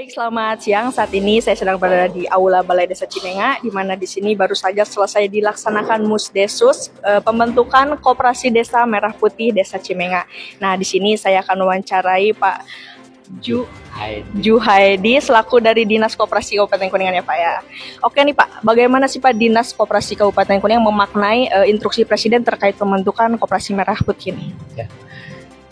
Baik, selamat siang. Saat ini saya sedang berada di Aula Balai Desa Cimenga, di mana di sini baru saja selesai dilaksanakan Musdesus, pembentukan Koperasi Desa Merah Putih Desa Cimenga. Nah, di sini saya akan mewawancarai Pak Juhaidi selaku dari Dinas Koperasi Kabupaten Kuningan ya Pak ya. Oke nih Pak, bagaimana sih Pak Dinas Koperasi Kabupaten Kuningan memaknai instruksi Presiden terkait pembentukan Koperasi Merah Putih ini? Ya.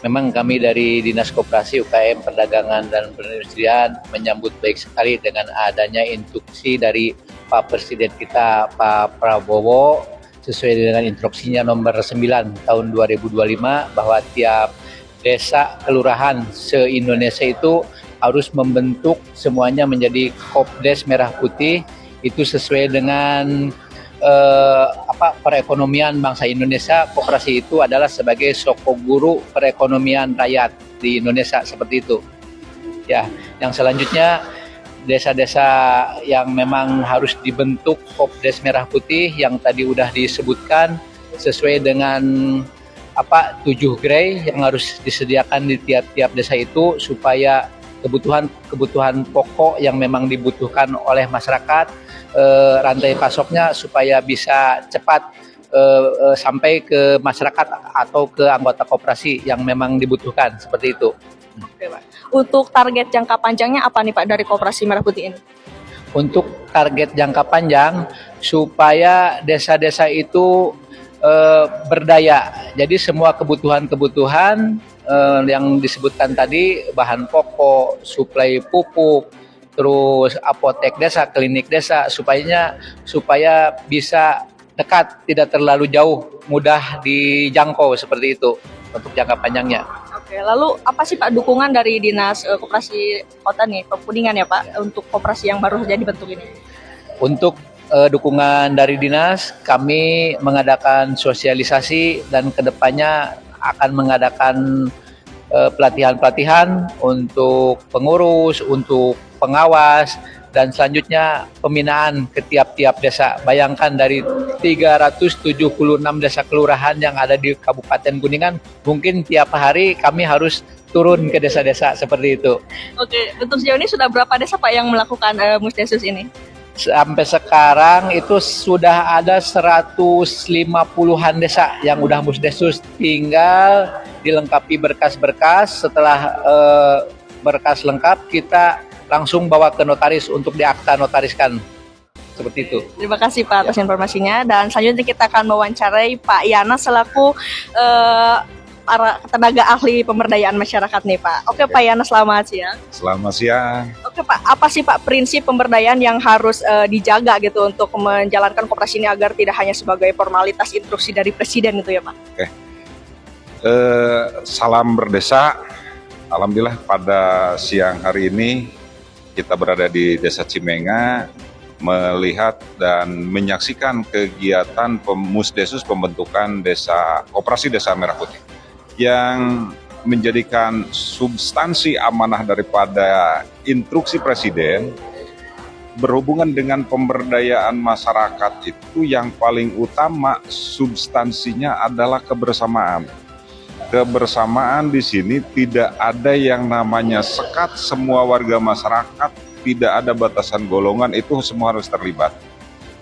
Memang kami dari Dinas Koperasi UKM Perdagangan dan Perindustrian menyambut baik sekali dengan adanya instruksi dari Pak Presiden kita Pak Prabowo sesuai dengan instruksinya nomor 9 tahun 2025 bahwa tiap desa kelurahan se-Indonesia itu harus membentuk semuanya menjadi Kopdes Merah Putih, itu sesuai dengan perekonomian bangsa Indonesia. Koperasi itu adalah sebagai sokok guru perekonomian rakyat di Indonesia, seperti itu. Ya, yang selanjutnya desa-desa yang memang harus dibentuk Kopdes Merah Putih yang tadi udah disebutkan sesuai dengan 7 gerai yang harus disediakan di tiap-tiap desa itu supaya kebutuhan pokok yang memang dibutuhkan oleh masyarakat, rantai pasoknya supaya bisa cepat sampai ke masyarakat atau ke anggota koperasi yang memang dibutuhkan, seperti itu. Oke Pak. Untuk target jangka panjangnya apa nih Pak dari Koperasi Merah Putih ini? Untuk target jangka panjang supaya desa-desa itu berdaya. Jadi semua kebutuhan yang disebutkan tadi, bahan pokok, suplai pupuk, terus apotek desa, klinik desa, supaya bisa dekat, tidak terlalu jauh, mudah dijangkau, seperti itu untuk jangka panjangnya. Oke, lalu apa sih Pak dukungan dari Dinas Koperasi Kota nih, Kuningan ya Pak, untuk koperasi yang baru saja dibentuk ini? Untuk dukungan dari dinas, kami mengadakan sosialisasi dan kedepannya akan mengadakan pelatihan-pelatihan untuk pengurus, untuk pengawas, dan selanjutnya pembinaan ke tiap-tiap desa. Bayangkan dari 376 desa kelurahan yang ada di Kabupaten Kuningan, mungkin tiap hari kami harus turun ke desa-desa seperti itu. Oke, untuk sejauh ini sudah berapa desa Pak yang melakukan Musdesus ini? Sampai sekarang itu sudah ada 150-an desa yang udah Musdesus, tinggal dilengkapi berkas-berkas. Setelah berkas lengkap, kita langsung bawa ke notaris untuk diakta notariskan, seperti itu. Terima kasih Pak atas informasinya, dan selanjutnya kita akan mewawancarai Pak Yana selaku para tenaga ahli pemberdayaan masyarakat nih Pak. Oke Pak Yana, selamat siang. Selamat siang. Oke Pak, apa sih Pak prinsip pemberdayaan yang harus dijaga gitu untuk menjalankan koperasi ini agar tidak hanya sebagai formalitas instruksi dari Presiden gitu ya Pak? Oke. Salam berdesa. Alhamdulillah pada siang hari ini kita berada di Desa Cimenga melihat dan menyaksikan kegiatan Musdesus pembentukan Koperasi Desa Merah Putih yang menjadikan substansi amanah daripada instruksi Presiden berhubungan dengan pemberdayaan masyarakat. Itu yang paling utama, substansinya adalah kebersamaan. Kebersamaan di sini tidak ada yang namanya sekat, semua warga masyarakat, tidak ada batasan golongan, itu semua harus terlibat.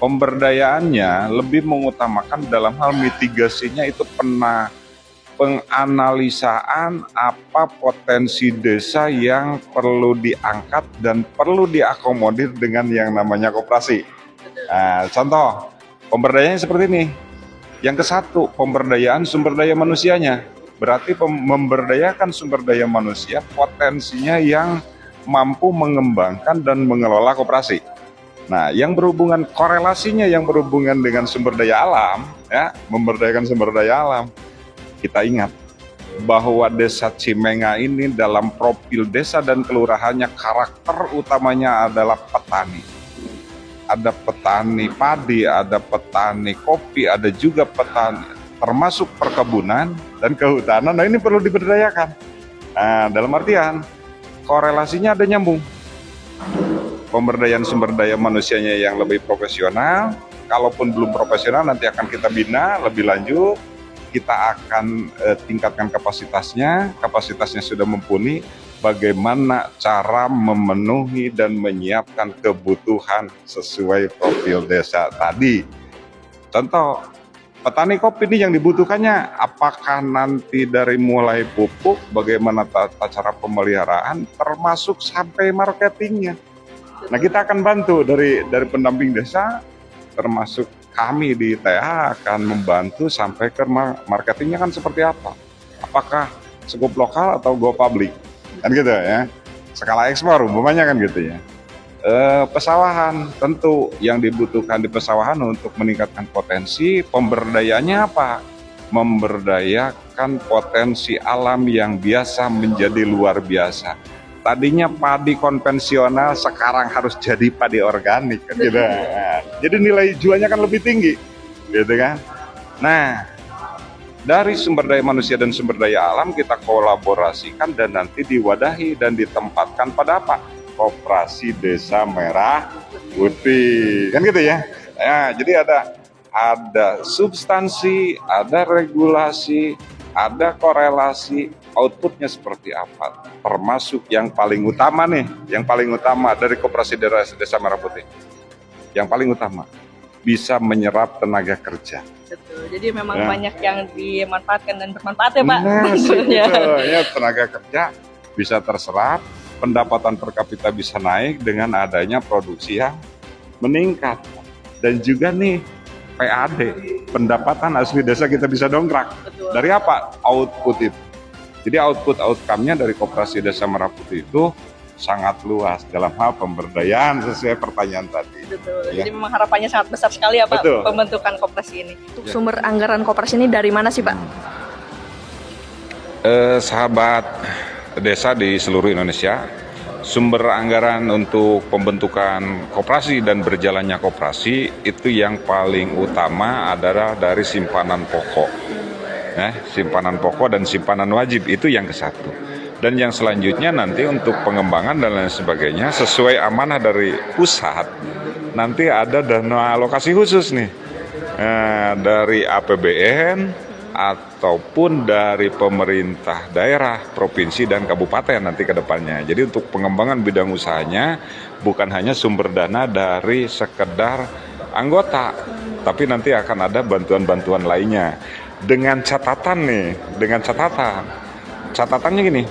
Pemberdayaannya lebih mengutamakan dalam hal mitigasinya, itu penganalisaan apa potensi desa yang perlu diangkat dan perlu diakomodir dengan yang namanya koperasi. Nah, contoh pemberdayaannya seperti ini. Yang ke-1, pemberdayaan sumber daya manusianya. Berarti memberdayakan sumber daya manusia potensinya yang mampu mengembangkan dan mengelola koperasi. Nah, yang berhubungan korelasinya yang berhubungan dengan sumber daya alam, ya, memberdayakan sumber daya alam. Kita ingat bahwa Desa Cimenga ini dalam profil desa dan kelurahannya karakter utamanya adalah petani. Ada petani padi, ada petani kopi, ada juga petani termasuk perkebunan dan kehutanan. Nah, ini perlu diberdayakan. Nah, dalam artian korelasinya ada nyambung. Pemberdayaan sumber daya manusianya yang lebih profesional. Kalaupun belum profesional, nanti akan kita bina lebih lanjut. Kita akan tingkatkan kapasitasnya sudah mumpuni. bagaimana cara memenuhi dan menyiapkan kebutuhan sesuai profil desa tadi. Contoh, petani kopi ini yang dibutuhkannya apakah nanti dari mulai pupuk, bagaimana tata cara pemeliharaan, termasuk sampai marketingnya. Nah, kita akan bantu dari pendamping desa, termasuk kami di TA akan membantu sampai ke marketingnya kan seperti apa. Apakah skup lokal atau go public, kan gitu ya. Skala ekspor umpamanya kan gitu ya. Pesawahan tentu yang dibutuhkan di pesawahan untuk meningkatkan potensi pemberdayaannya apa? Memberdayakan potensi alam yang biasa menjadi luar biasa. Tadinya padi konvensional sekarang harus jadi padi organik kan gitu. Jadi nilai jualnya kan lebih tinggi gitu kan. Nah, dari sumber daya manusia dan sumber daya alam kita kolaborasikan dan nanti diwadahi dan ditempatkan pada apa? Koperasi Desa Merah Putih kan gitu ya. Ya, jadi ada substansi, ada regulasi, ada korelasi, outputnya seperti apa, termasuk yang paling utama nih, yang paling utama dari Koperasi Desa Merah Putih, yang paling utama bisa menyerap tenaga kerja. Betul. Jadi memang banyak yang dimanfaatkan dan bermanfaat ya Pak. Nah, betul. Ya, tenaga kerja bisa terserap, pendapatan per kapita bisa naik dengan adanya produksi yang meningkat. Dan juga nih PAD, pendapatan asli desa kita bisa dongkrak. Betul. Dari apa? Output itu. Jadi outcome-nya dari Koperasi Desa Merah Putih itu sangat luas dalam hal pemberdayaan sesuai pertanyaan tadi. Betul. Ya. Jadi memang harapannya sangat besar sekali ya Pak. Betul. Pembentukan koperasi ini. Untuk Ya. sumber anggaran koperasi ini dari mana sih Pak? Sahabat desa di seluruh Indonesia, sumber anggaran untuk pembentukan koperasi dan berjalannya koperasi itu yang paling utama adalah dari simpanan pokok. Simpanan pokok dan simpanan wajib itu yang ke satu. Dan yang selanjutnya nanti untuk pengembangan dan lain sebagainya sesuai amanah dari pusat, nanti ada dana alokasi khusus nih dari APBN ataupun dari pemerintah daerah, provinsi dan kabupaten nanti ke depannya. Jadi untuk pengembangan bidang usahanya bukan hanya sumber dana dari sekedar anggota, tapi nanti akan ada bantuan-bantuan lainnya. Dengan catatan catatannya gini,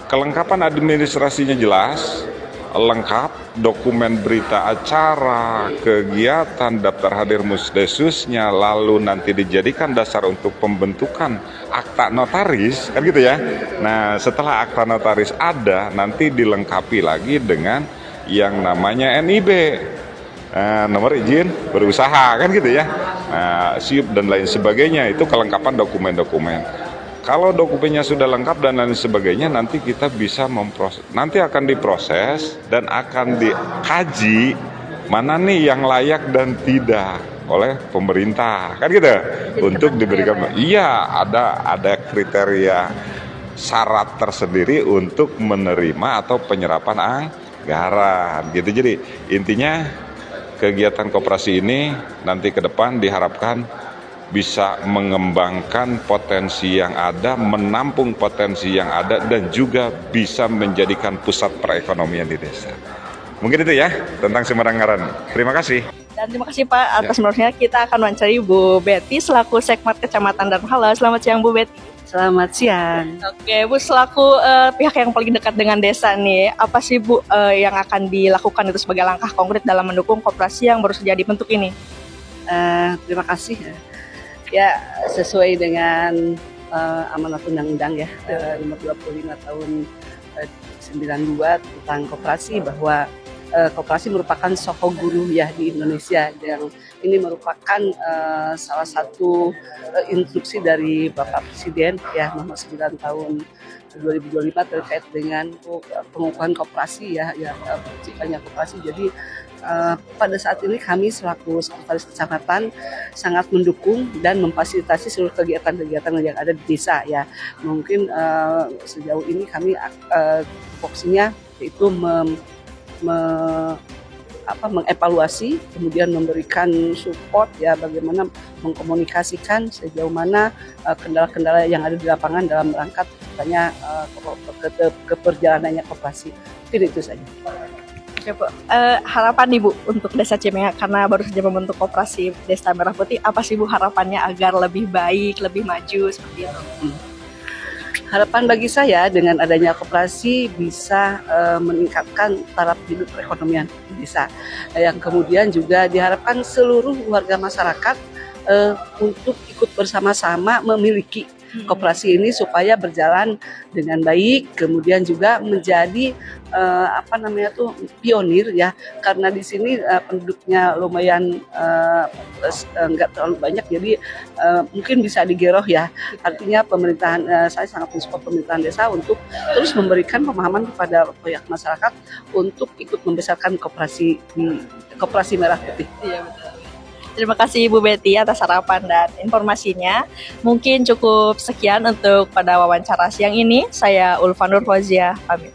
kelengkapan administrasinya jelas, lengkap, dokumen berita acara, kegiatan, daftar hadir musdesusnya, lalu nanti dijadikan dasar untuk pembentukan akta notaris, kan gitu ya. Nah, setelah akta notaris ada, nanti dilengkapi lagi dengan yang namanya NIB. Nomor izin berusaha kan gitu ya, SIUP dan lain sebagainya, itu kelengkapan dokumen-dokumen. Kalau dokumennya sudah lengkap dan lain sebagainya, nanti kita bisa memproses, nanti akan diproses dan akan dikaji mana nih yang layak dan tidak oleh pemerintah kan gitu. Jadi untuk diberikan iya ada kriteria syarat tersendiri untuk menerima atau penyerapan anggaran gitu. Jadi intinya kegiatan koperasi ini nanti ke depan diharapkan bisa mengembangkan potensi yang ada, menampung potensi yang ada, dan juga bisa menjadikan pusat perekonomian di desa. Mungkin itu ya tentang sumber anggaran. Terima kasih. Dan terima kasih Pak atas menurutnya. Kita akan wawancari Bu Betty selaku Sekmat Kecamatan dan Halo. Selamat siang Bu Betty. Selamat siang. Oke Bu, selaku pihak yang paling dekat dengan desa nih, apa sih Bu yang akan dilakukan itu sebagai langkah konkret dalam mendukung koperasi yang baru saja dibentuk ini? Terima kasih. Ya, sesuai dengan amanat undang-undang ya nomor 25 tahun 92 tentang koperasi, bahwa koperasi merupakan soko guru ya di Indonesia, yang ini merupakan salah satu instruksi dari Bapak Presiden ya nomor 9 tahun 2025 terkait dengan pengukuhan koperasi ya terciptanya koperasi. Jadi pada saat ini kami selaku sekretaris kecamatan sangat mendukung dan memfasilitasi seluruh kegiatan-kegiatan yang ada di desa ya. Mungkin sejauh ini kami fokusnya yaitu mengevaluasi, kemudian memberikan support ya bagaimana mengkomunikasikan sejauh mana kendala-kendala yang ada di lapangan dalam rangka misalnya keperjalanannya koperasi. Mungkin itu saja. Oke, Bu. Harapan nih Bu untuk Desa Cimengak karena baru saja membentuk koperasi Desa Merah Putih, apa sih Bu harapannya agar lebih baik, lebih maju seperti itu? Harapan bagi saya dengan adanya koperasi bisa meningkatkan taraf hidup perekonomian di desa. Yang kemudian juga diharapkan seluruh warga masyarakat untuk ikut bersama-sama memiliki koperasi ini supaya berjalan dengan baik, kemudian juga menjadi pionir ya, karena di sini penduduknya lumayan nggak terlalu banyak, jadi mungkin bisa digeroh ya. Artinya pemerintahan, saya sangat mensupport pemerintahan desa untuk terus memberikan pemahaman kepada pihak masyarakat untuk ikut membesarkan koperasi Merah Putih. Iya, betul. Terima kasih Ibu Betty atas harapan dan informasinya. Mungkin cukup sekian untuk pada wawancara siang ini. Saya Ulfa Nurfauziah, pamit.